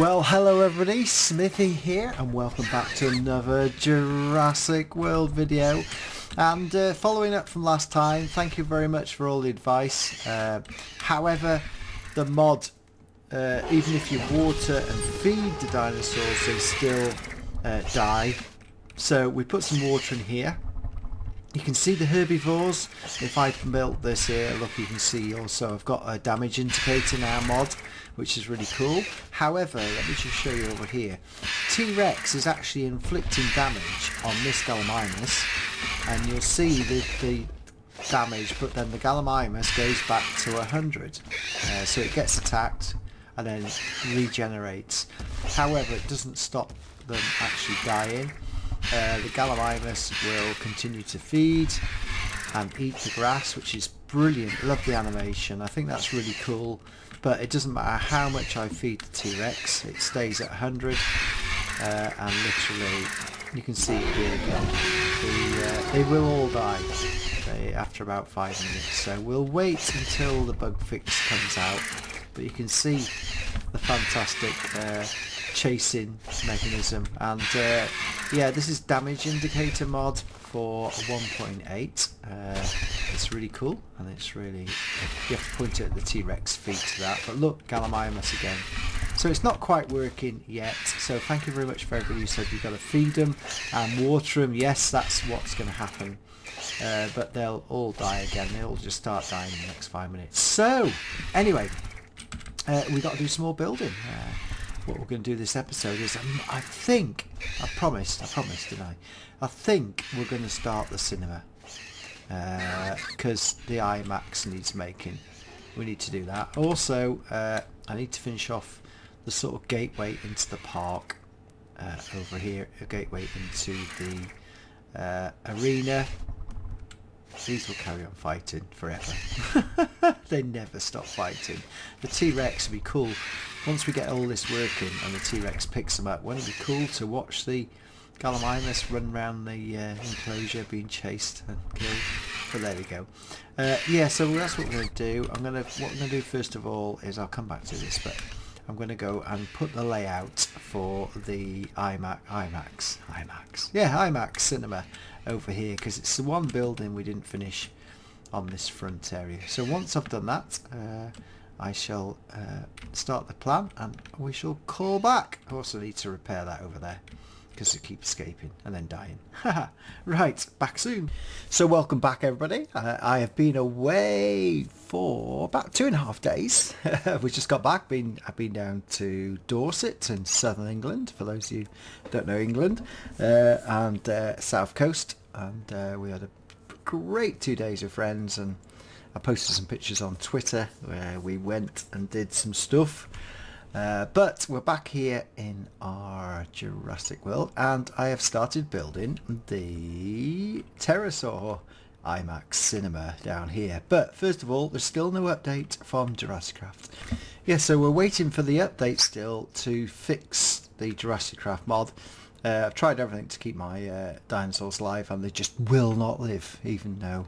Well, hello everybody, Smithy here, and welcome back to another Jurassic World video. And following up from last time, thank you very much for all the advice. However, the mod, even if you water and feed the dinosaurs, they still die. So we put some water in here. You can see the herbivores. If I built this here, look, you can see also I've got a damage indicator now mod, which is really cool. However, let me just show you over here. T-Rex is actually inflicting damage on this Gallimimus, and you'll see the damage, but then the Gallimimus goes back to 100. So it gets attacked and then regenerates. However, it doesn't stop them actually dying. The Gallimimus will continue to feed and eat the grass, which is brilliant. Love the animation. I think that's really cool. But it doesn't matter how much I feed the T-Rex, it stays at 100. And literally, you can see it here again. They will all die after about 5 minutes. So we'll wait until the bug fix comes out. But you can see the fantastic chasing mechanism, and yeah, this is damage indicator mod for 1.8. It's really cool, and it's really, you have to point it at the T-Rex feet to that. But look, Gallimimus again. So it's not quite working yet, so thank you very much for everybody who said you've got to feed them and water them. Yes, that's what's going to happen. But they'll all die again. They'll just start dying in the next 5 minutes. So anyway, we got to do some more building. What we're going to do this episode is, I promised, didn't I? I think we're going to start the cinema, because the IMAX needs making. We need to do that. Also, I need to finish off the sort of gateway into the park over here, a gateway into the arena. These will carry on fighting forever. They never stop fighting. The T-Rex will be cool. Once we get all this working and the T-Rex picks them up, won't it be cool to watch the Gallimimus run around the enclosure being chased and killed? But there we go. Yeah, so that's what we're going to do. What I'm going to do first of all is, I'll come back to this, but I'm going to go and put the layout for the IMAX cinema over here, because it's the one building we didn't finish on this front area. So once I've done that, I shall start the plan and we shall call back. I also need to repair that over there because it keeps escaping and then dying. Right, back soon. So welcome back everybody. I have been away for about 2.5 days. We just got back. I've been down to Dorset in southern England, for those of you who don't know England, and south coast, and we had a great 2 days with friends, and I posted some pictures on Twitter where we went and did some stuff. But we're back here in our Jurassic World, and I have started building the Pterosaur IMAX cinema down here. But first of all, there's still no update from JurassiCraft. Yeah, so we're waiting for the update still to fix the JurassiCraft mod. I've tried everything to keep my dinosaurs alive, and they just will not live, even though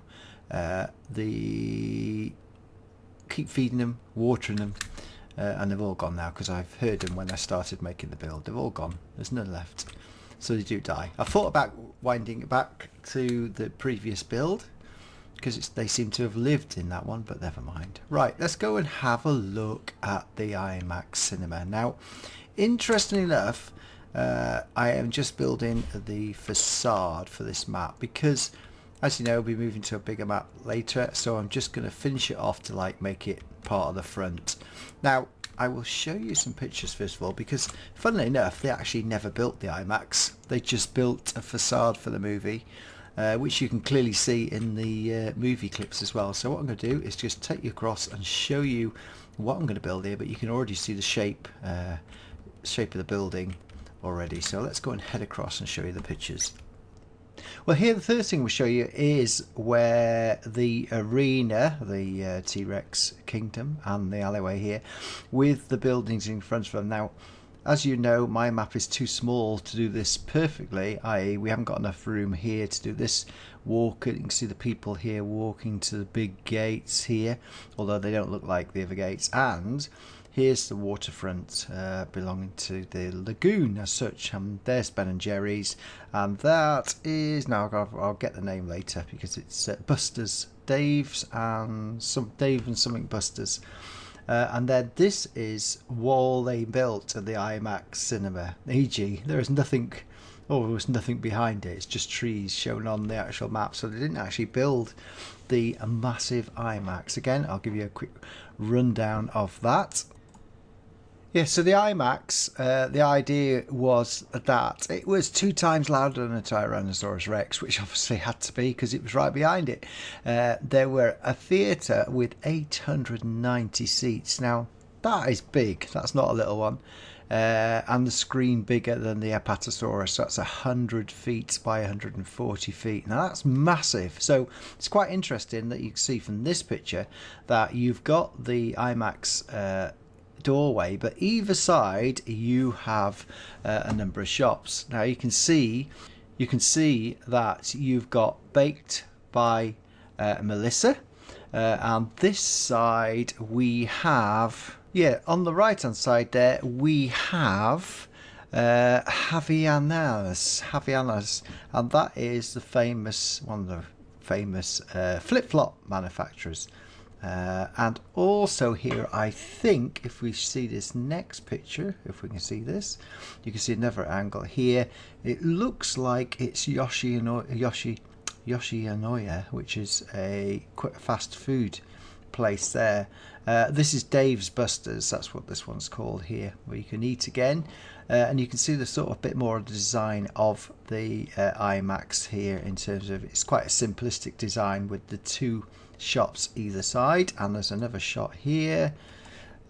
keep feeding them, watering them, and they've all gone now, because I've heard them when I started making the build. They've all gone. There's none left. So they do die. I thought about winding it back to the previous build, because they seem to have lived in that one, but never mind. Right, let's go and have a look at the IMAX cinema. Now, interestingly enough, I am just building the facade for this map, because as you know, we'll be moving to a bigger map later, so I'm just going to finish it off to make it part of the front. Now, I will show you some pictures first of all, because funnily enough, they actually never built the IMAX. They just built a facade for the movie, which you can clearly see in the movie clips as well. So what I'm going to do is just take you across and show you what I'm going to build here, but you can already see the shape of the building already. So let's go and head across and show you the pictures. Well, here the first thing we'll show you is where the arena, the T-Rex kingdom, and the alleyway here, with the buildings in front of them. Now, as you know, my map is too small to do this perfectly, i.e. we haven't got enough room here to do this walk. You can see the people here walking to the big gates here, although they don't look like the other gates. And here's the waterfront belonging to the lagoon as such. There's Ben and Jerry's, and that is, now I'll get the name later because it's Buster's, Dave and something Buster's. And then this is wall they built at the IMAX cinema. E.g., there was nothing behind it. It's just trees shown on the actual map. So they didn't actually build the massive IMAX. Again, I'll give you a quick rundown of that. Yeah, so the IMAX, the idea was that it was 2 times louder than a Tyrannosaurus Rex, which obviously had to be because it was right behind it. There were a theatre with 890 seats. Now, that is big. That's not a little one. And the screen bigger than the Apatosaurus. That's 100 feet by 140 feet. Now, that's massive. So it's quite interesting that you can see from this picture that you've got the IMAX doorway, but either side you have a number of shops. Now you can see that you've got Baked by Melissa, and this side we have, on the right hand side there we have Javianas, and that is one of the famous flip-flop manufacturers. And also here, I think, if we see this next picture, if we can see this, you can see another angle here. It looks like it's Yoshinoya, which is a quick fast food place there. This is Dave's Busters, that's what this one's called here, where you can eat again. And you can see the sort of bit more of the design of the IMAX here, in terms of it's quite a simplistic design with the 2 shops either side, and there's another shot here.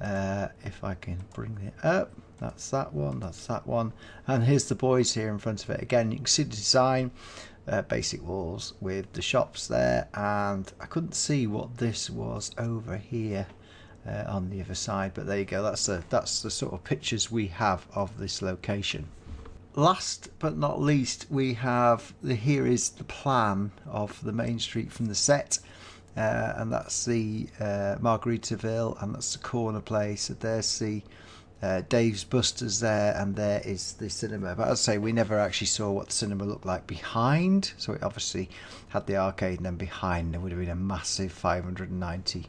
If I can bring it up, that's that one, and here's the boys here in front of it. Again, you can see the design, basic walls with the shops there, and I couldn't see what this was over here on the other side, but there you go. That's the sort of pictures we have of this location. Last but not least, we have here is the plan of the main street from the set. And that's the Margaritaville, and that's the corner place. So there's the Dave's Busters there, and there is the cinema. But as I say, we never actually saw what the cinema looked like behind. So it obviously had the arcade, and then behind there would have been a massive 590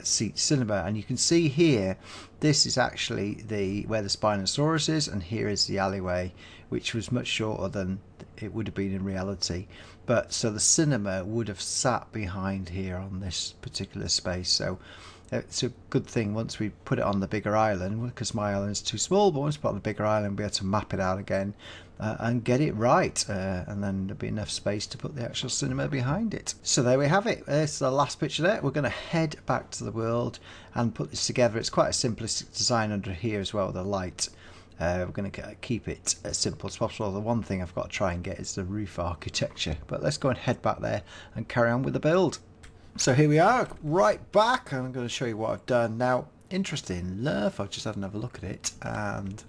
seat cinema. And you can see here, this is actually where the Spinosaurus is, and here is the alleyway, which was much shorter than it would have been in reality. But so the cinema would have sat behind here on this particular space. So it's a good thing once we put it on the bigger island, because my island's too small, but once we put it on the bigger island, we'll be able to map it out again and get it right. And then there'll be enough space to put the actual cinema behind it. So there we have it. There's the last picture there. We're going to head back to the world and put this together. It's quite a simplistic design under here as well, the light. We're going to keep it as simple as possible. The one thing I've got to try and get is the roof architecture. But let's go and head back there and carry on with the build. So here we are, right back, and I'm going to show you what I've done. Now, interesting enough, I've just had another look at it, and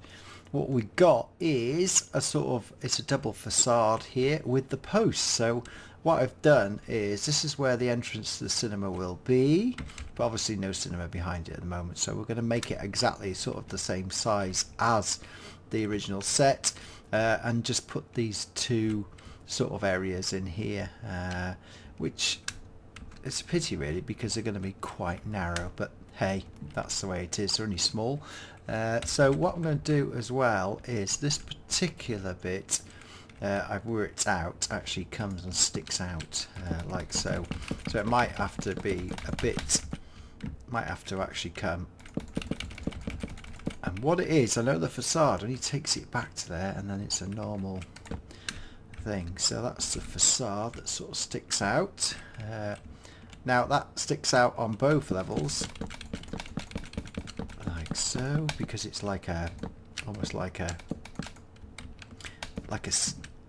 what we got is it's a double facade here with the posts. So what I've done is, this is where the entrance to the cinema will be, but obviously no cinema behind it at the moment, so we're going to make it exactly sort of the same size as the original set, and just put these 2 sort of areas in here, which it's a pity really, because they're going to be quite narrow, but hey, that's the way it is. They're only small. So what I'm going to do as well is this particular bit, I've worked out, actually comes and sticks out like so. So it might have to be might have to actually come. And what it is, I know the facade only takes it back to there, and then it's a normal thing. So that's the facade that sort of sticks out. Now that sticks out on both levels, like so, because it's like almost like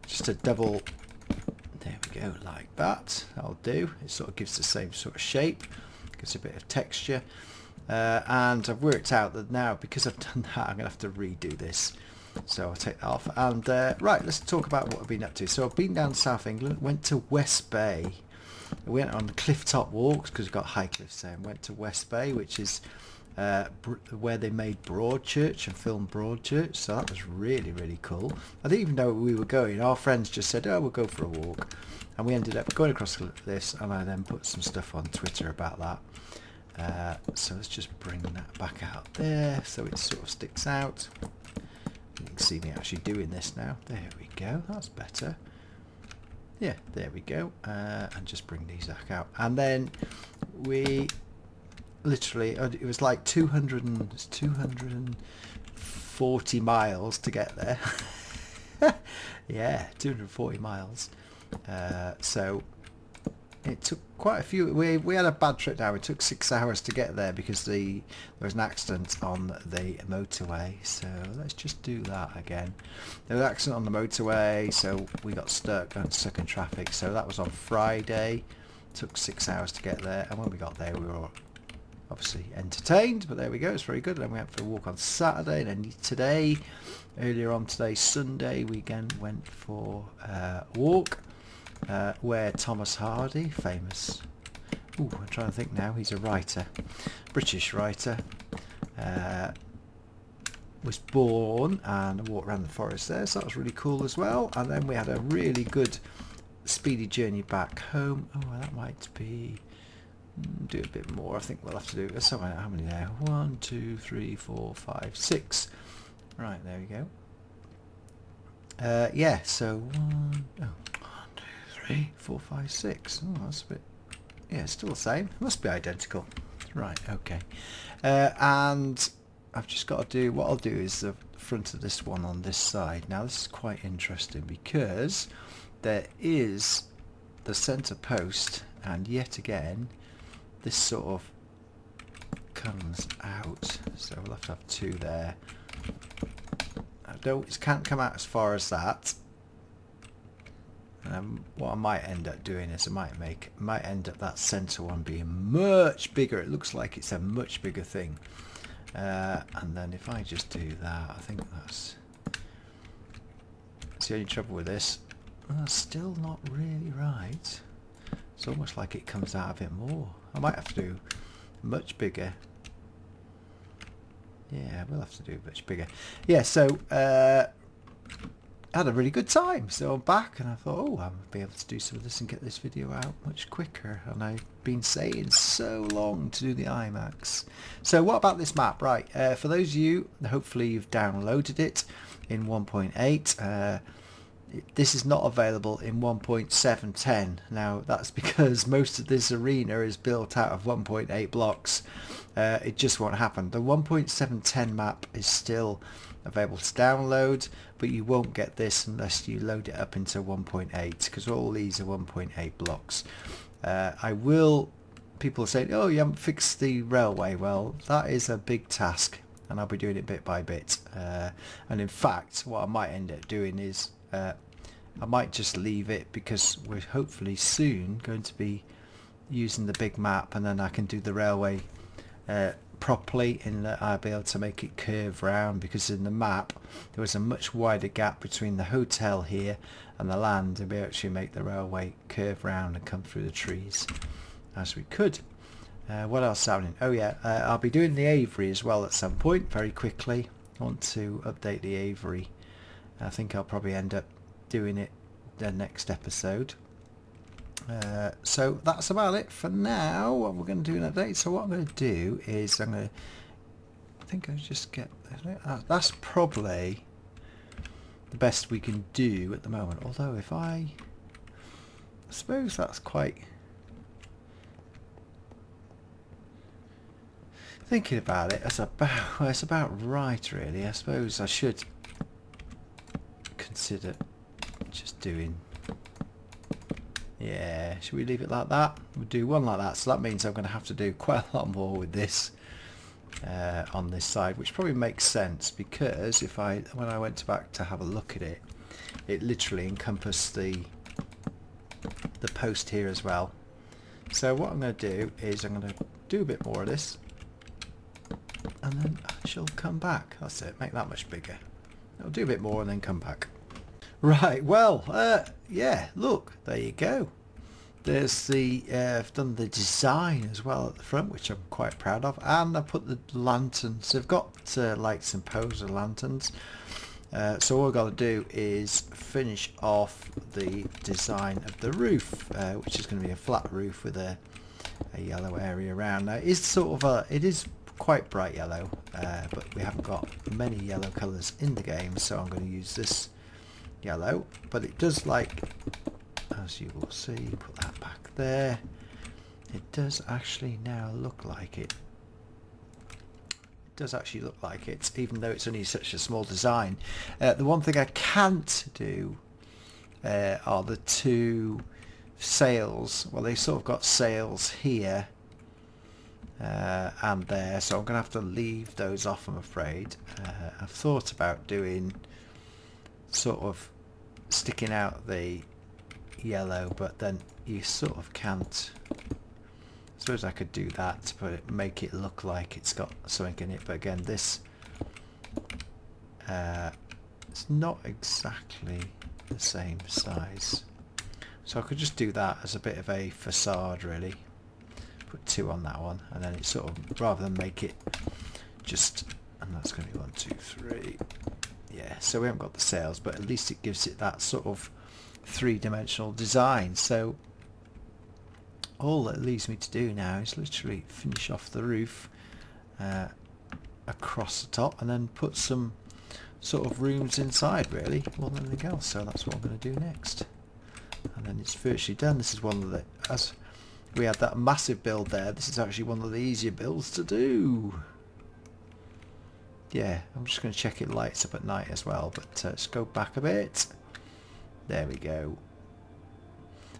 just a double. There we go, like that. That'll do. It sort of gives the same sort of shape, gives a bit of texture. And I've worked out that now, because I've done that, I'm gonna have to redo this. So I'll take that off. And right, let's talk about what I've been up to. So I've been down South England, went to West Bay. I went on cliff top walks because we've got high cliffs there, and went to West Bay, which is where they made Broadchurch and filmed Broadchurch, so that was really, really cool. I didn't even know where we were going. Our friends just said, oh, we'll go for a walk, and we ended up going across this, and I then put some stuff on Twitter about that. So let's just bring that back out there so it sort of sticks out. You can see me actually doing this now. There we go, that's better. Yeah, there we go. And just bring these back out. And then we literally, it was like 240 miles to get there. Yeah, 240 miles. So it took quite a few. We had a bad trip down. It took 6 hours to get there because there was an accident on the motorway. So let's just do that again. There was an accident on the motorway, so we got stuck in traffic. So that was on Friday. Took 6 hours to get there, and when we got there, we were obviously entertained. But there we go. It's very good. And then we went for a walk on Saturday, and then today, earlier on today, Sunday, we again went for a walk. Where Thomas Hardy, famous, I'm trying to think now, he's a writer, British writer, was born, and walked around the forest there, so that was really cool as well. And then we had a really good speedy journey back home. Oh, well, that might be, do a bit more. I think we'll have to do, so how many there? 1, 2, 3, 4, 5, 6. Right, there we go. Yeah, so 3, 4, 5, 6. Oh, that's a bit. Yeah, it's still the same. It must be identical. Right. Okay. And I've just got to do. What I'll do is the front of this one on this side. Now this is quite interesting because there is the centre post, and yet again, this sort of comes out. So we'll have to have 2 there. It can't come out as far as that. What I might end up doing is I might end up that centre one being much bigger. It looks like it's a much bigger thing. And then if I just do that, I think that's the only trouble with this. That's still not really right. It's almost like it comes out a bit more. I might have to do much bigger. Yeah, we'll have to do much bigger. Yeah, so I had a really good time, so I'm back, and I thought, oh, I'll be able to do some of this and get this video out much quicker. And I've been saying so long to do the IMAX. So what about this map? Right, for those of you, hopefully you've downloaded it in 1.8. This is not available in 1.710. Now that's because most of this arena is built out of 1.8 blocks. It just won't happen. The 1.710 map is still available to download, but you won't get this unless you load it up into 1.8, because all these are 1.8 blocks. People are saying, oh, you haven't fixed the railway. Well, that is a big task, and I'll be doing it bit by bit. And in fact, what I might end up doing is I might just leave it, because we're hopefully soon going to be using the big map, and then I can do the railway properly, in that I'll be able to make it curve round, because in the map there was a much wider gap between the hotel here and the land, and we actually make the railway curve round and come through the trees as we could. What else happening? Oh yeah, I'll be doing the aviary as well at some point very quickly. I want to update the aviary. I think I'll probably end up doing it the next episode. So that's about it for now. What we're going to do in an update. So what I'm going to do is I think I'll just get, that's probably the best we can do at the moment. Although if I suppose that's quite, thinking about it, it's about right really. I suppose I should consider just doing, yeah, should we leave it like that? We'll do one like that, so that means I'm going to have to do quite a lot more with this on this side, which probably makes sense, because when I went back to have a look at it, it literally encompassed the post here as well. So what I'm going to do is I'm going to do a bit more of this, and then I shall come back. That's it, make that much bigger. I'll do a bit more and then come back. Right, well, yeah, look, there you go. There's the I've done the design as well at the front, which I'm quite proud of, and I put the lanterns. They've got lights and poser lanterns. So all I've got to do is finish off the design of the roof, which is going to be a flat roof with a yellow area around. Now it is quite bright yellow, but we haven't got many yellow colours in the game, so I'm going to use this yellow. But it does, like, as you will see, put that back there. It does actually now look like it. It does actually look like it, even though it's only such a small design. The one thing I can't do are the two sails. Well, they sort of got sails here and there, so I'm going to have to leave those off, I'm afraid. I've thought about doing sort of sticking out the yellow, but then you sort of can't. I suppose I could do that, but make it look like it's got something in it, but again, this it's not exactly the same size, so I could just do that as a bit of a facade, really. Put 2 on that one, and then it's sort of, rather than make it just, and that's going to be 1, 2, 3. Yeah, so we haven't got the sails, but at least it gives it that sort of three-dimensional design. So all that leaves me to do now is literally finish off the roof across the top, and then put some sort of rooms inside, really, more than anything else. So that's what I'm going to do next, and then it's virtually done. This is one of the, as we had that massive build there, this is actually one of the easier builds to do. Yeah, I'm just going to check it lights up at night as well, but let's go back a bit. There we go.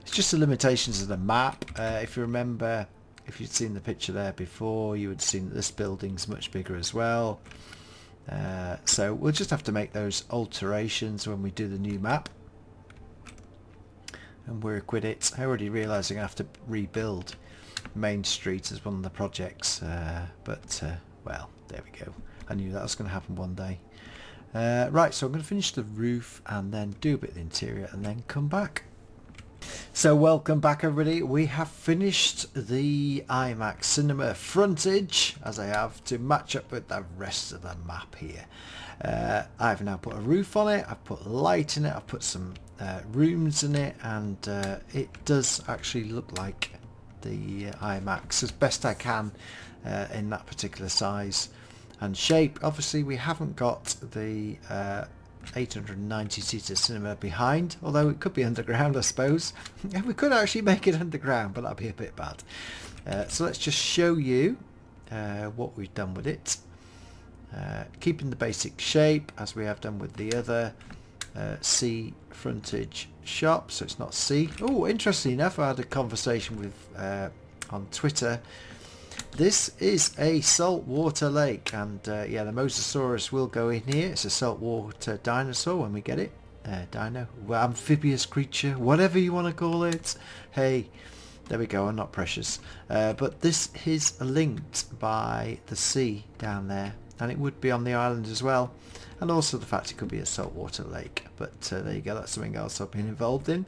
It's just the limitations of the map. If you remember, if you'd seen the picture there before, you would have seen that this building's much bigger as well. So we'll just have to make those alterations when we do the new map and work with it. I already realising I have to rebuild Main Street as one of the projects, but well, there we go. I knew that was going to happen one day. Right, so I'm going to finish the roof and then do a bit of the interior and then come back. So welcome back, everybody. We have finished the IMAX cinema frontage, as I have, to match up with the rest of the map here. I've now put a roof on it, I've put light in it, I've put some rooms in it, and it does actually look like the IMAX as best I can in that particular size and shape. Obviously we haven't got the 890 seater cinema behind, although it could be underground, I suppose. We could actually make it underground, but that'd be a bit bad. So let's just show you what we've done with it, keeping the basic shape as we have done with the other C frontage shop, so it's not C. Oh, interesting enough, I had a conversation with on Twitter. This is a saltwater lake, and yeah, the Mosasaurus will go in here. It's a saltwater dinosaur when we get it. Dino, well, amphibious creature, whatever you want to call it. Hey, there we go, I'm not precious. But this is linked by the sea down there, and it would be on the island as well. And also the fact it could be a saltwater lake. But there you go, that's something else I've been involved in.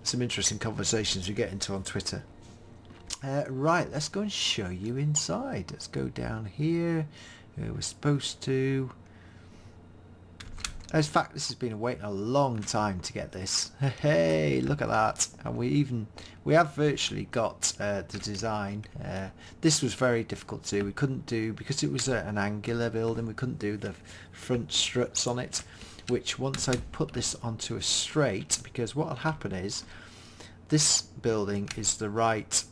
Some interesting conversations we get into on Twitter. Right, let's go and show you inside. Let's go down here. We're supposed to... In fact, this has been waiting a long time to get this. Hey, look at that. And we have virtually got the design. This was very difficult to do. We couldn't do, because it was an angular building, we couldn't do the front struts on it, which once I put this onto a straight, because what will happen is this building is the right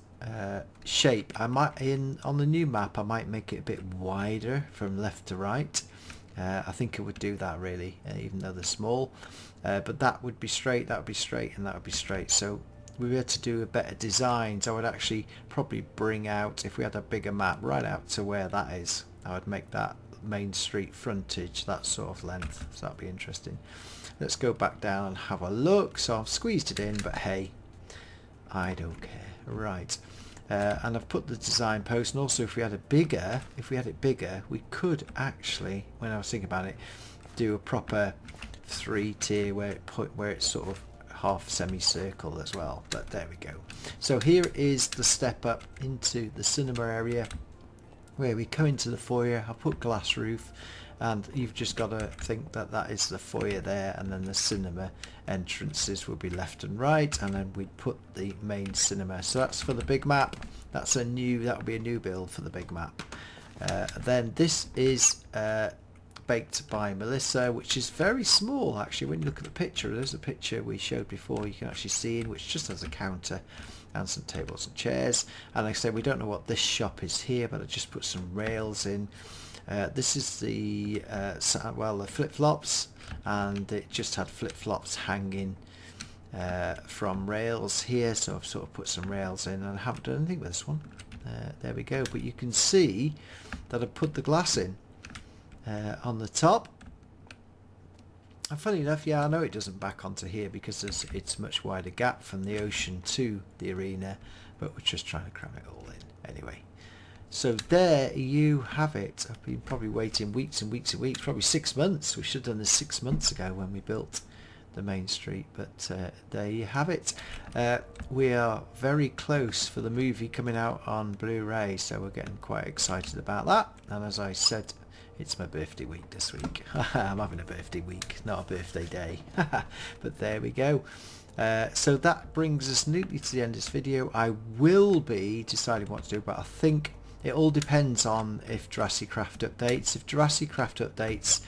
shape. I might, on the new map, I might make it a bit wider from left to right. I think it would do that, really, even though they're small. But that would be straight, that would be straight, and that would be straight. So we were to do a better design. So I would actually probably bring out, if we had a bigger map, right out to where that is. I would make that main street frontage that sort of length. So that'd be interesting. Let's go back down and have a look. So I've squeezed it in, but hey, I don't care. Right. And I've put the design post, and also if we had it bigger, we could actually, when I was thinking about it, do a proper 3-tier where it sort of half semicircle as well, but there we go. So here is the step up into the cinema area where we come into the foyer. I put glass roof, and you've just got to think that that is the foyer there, and then the cinema entrances will be left and right, and then we put the main cinema. So that's for the big map. That will be a new build for the big map. Then this is baked by Melissa, which is very small actually. When you look at the picture, there's a picture we showed before, you can actually see in, which just has a counter and some tables and chairs. And like I said, we don't know what this shop is here, but I just put some rails in. This is the the flip-flops, and it just had flip-flops hanging from rails here, so I've sort of put some rails in, and I haven't done anything with this one. There we go, but you can see that I put the glass in on the top. And funny enough, yeah, I know it doesn't back onto here because it's much wider gap from the ocean to the arena, but we're just trying to cram it all in anyway. So there you have it. I've been probably waiting weeks and weeks and weeks, probably 6 months. We should have done this 6 months ago when we built the main street, but there you have it. We are very close for the movie coming out on Blu-ray, so we're getting quite excited about that. And as I said, it's my birthday week this week. I'm having a birthday week, not a birthday day. But there we go. So that brings us neatly to the end of this video. I will be deciding what to do, but I think it all depends on if JurassiCraft updates. If JurassiCraft updates,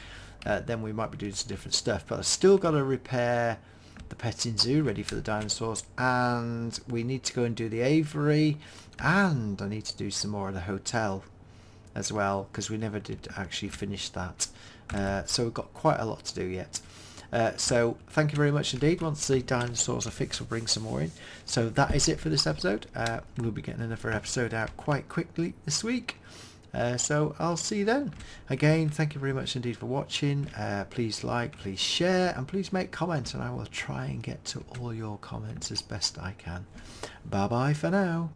then we might be doing some different stuff. But I've still got to repair the petting zoo ready for the dinosaurs, and we need to go and do the aviary, and I need to do some more of the hotel as well, because we never did actually finish that. So we've got quite a lot to do yet. So thank you very much indeed. Once the dinosaurs are fixed, we'll bring some more in. So that is it for this episode. We'll be getting another episode out quite quickly this week. So I'll see you then. Again, thank you very much indeed for watching. Please like, please share, and please make comments, and I will try and get to all your comments as best I can. Bye bye for now.